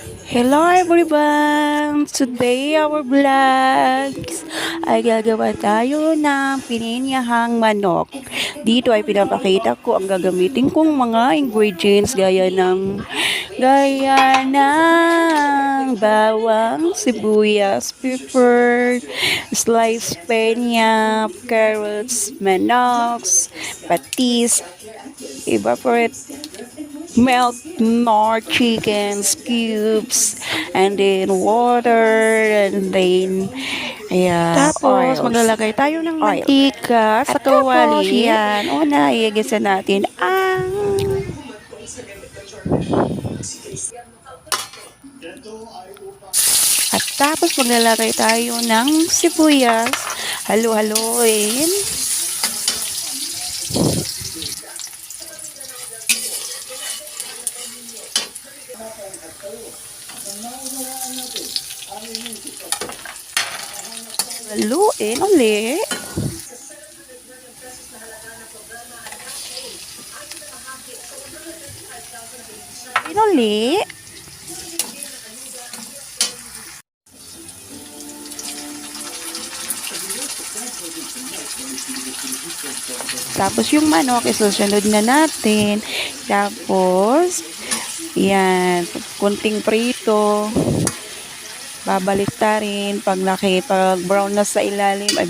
Hello everyone! Today our vlogs ay gagawa tayo ng pininyahang manok. Dito ay pinapakita ko ang gagamitin kong mga ingredients gaya ng bawang, sibuyas, pepper, sliced penya, carrots, manoks, patis, evaporate milk, nor chickens, cubes, and then water, and then Tapos, oils. maglalagay tayo ng Oil. mantika sa At tapos, kawali. yan, una, iigisa natin ang at tapos maglalagay tayo ng sibuyas. Halu-haluin. Haluin ulit. Pinuli. Tapos yung manok, isusunod na natin. Tapos, yan, kunting prito. Babaliktarin. Pag brown na sa ilalim, ay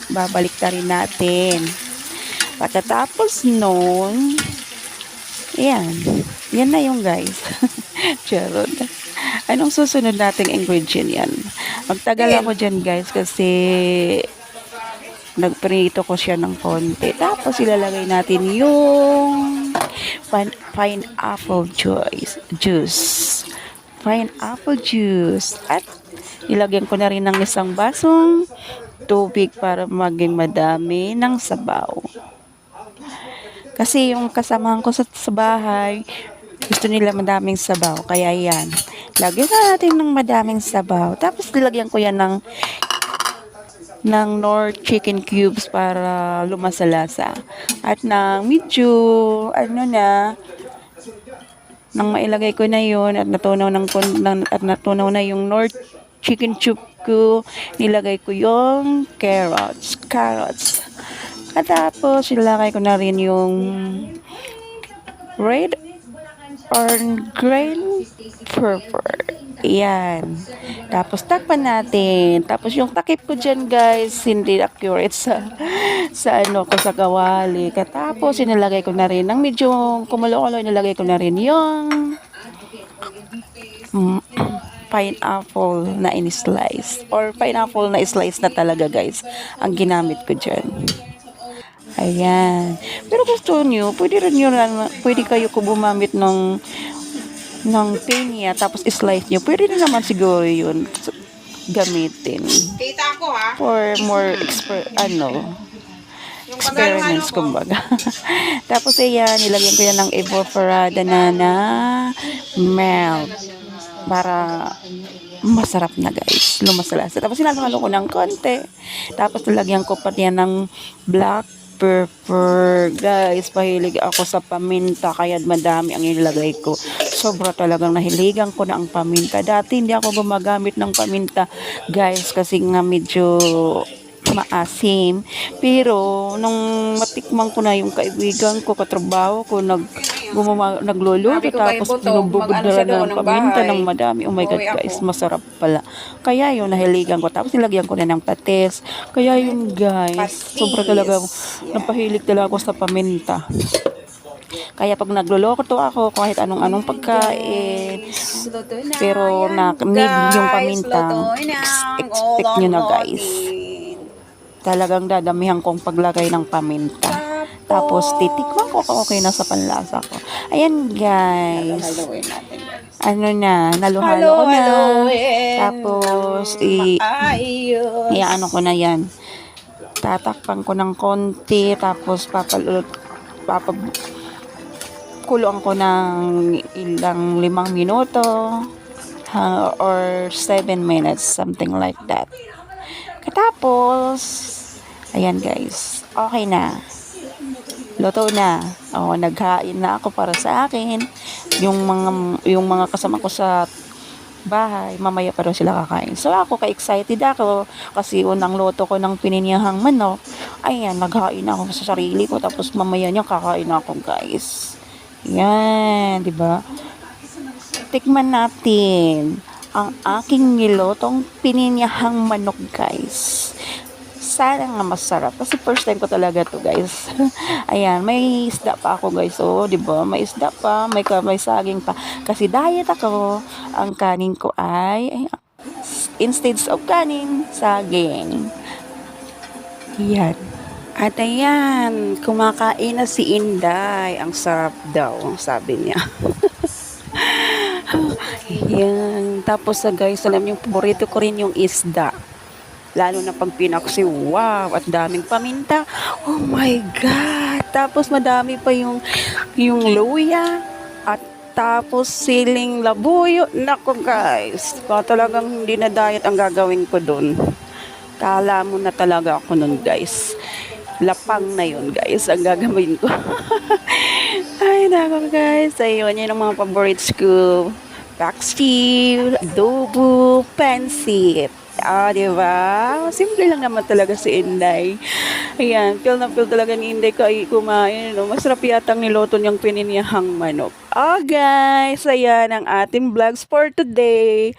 babaliktarin natin. Pagkatapos nun, yan. Yan na yung guys. Charot. Anong susunod nating ingredient yan? Magtagal ako dyan guys kasi nagprito ko siya ng konti. Tapos ilalagay natin yung pineapple juice. Pineapple juice. At ilagyan ko na rin ng isang basong tubig para maging madami ng sabaw. Kasi yung kasamahan ko sa bahay, gusto nila madaming sabaw. Kaya yan. Lagyan na natin ng madaming sabaw. Tapos nilagyan ko yan ng nor chicken cubes para lumasalasa. At ng medyo, nang mailagay ko na yun at natunaw na yung nor chicken cube ko, nilagay ko yung carrots. At tapos, ilagay ko na rin yung red or green pepper. Yan. Tapos, takpan natin. Tapos, yung takip ko dyan, guys, hindi accurate sa kawali. Katapos, inilagay ko na rin, nang medyo kumulo-kulo, inilagay ko na rin yung pineapple na in-slice. Or pineapple na slice na talaga, guys, ang ginamit ko dyan. Ayan. Pero gusto nyo, pwede kayo ko gumamit ng pinya, tapos slice nyo. Pwede na naman siguro yun gamitin. Kita ko ha. For more experiments, kumbaga. Tapos ayan, nilagyan ko yan ng evaporada na milk. Para masarap na guys, lumasalasa. Tapos sinalo-halo ko ng konti. Tapos nilagyan ko pa yan ng black pepper. Guys, pahilig ako sa paminta, kaya madami ang ilagay ko. Sobra talagang nahiligan ko na ang paminta. Dati hindi ako gumagamit ng paminta, guys, kasi nga medyo maasim. Pero nung matikman ko na yung kaibigan ko, katrabaho ko, nagluluto, tapos pinububod na ng paminta ng madami. Oh my God guys, masarap pala. Kaya yun, nahiligan ko. Tapos nilagyan ko na ng patis. Kaya yun guys, sobra talaga, napahilig talaga ako sa paminta. Kaya pag nagluluto ako, kahit anong pagkain, pero need yung paminta, expect nyo na guys. Talagang dadamihan kong paglagay ng paminta. Tapos titikman ko kung okay na sa panlasa ko. Ayan guys. Naluhalo ko na. Tapos iano ko na yan. Tatakpan ko ng konti, tapos kuluan ko ng ilang 5 minuto or 7 minutes, something like that. Katapos, ayan guys, okay na. Luto na. Naghain na ako para sa akin. Yung mga kasama ko sa bahay. Mamaya pa daw sila kakain. So ako, ka-excited ako kasi unang loto ko ng pininyahang manok. Ayan, naghain ako sa sarili ko tapos mamaya niya kakain ako, guys. Yan, 'di ba? Tikman natin ang aking nilotong pininyahang manok, guys. Sana nga masarap. Kasi first time ko talaga to, guys. Ayan, may isda pa ako, guys. Oh, 'di ba? May isda pa, may saging pa. Kasi diet ako. Ang kanin ko ay instead of kanin, saging. Yan. At ayan, kumakain na si Inday. Ang sarap daw, sabi niya. Yan. Tapos guys, alam niyo, paborito ko rin yung isda. Lalo na pag pinaksi, wow, at daming paminta. Oh my God! Tapos madami pa yung luya. At tapos siling labuyo. Nako guys, talagang hindi na diet ang gagawin ko dun. Kala mo na talaga ako nun, guys. Lapang na yun, guys, ang gagawin ko. Ay, nako guys. Ayun, yun ang mga favorites ko. Paksiw, adobo, pansit. Ah, di ba? Simple lang naman talaga si Inday. Ayan, feel na feel talaga ni Inday kumain. No? Masarap yata ang niloto niyang pininyahang manok. Oh, guys, ayan ang ating vlogs for today.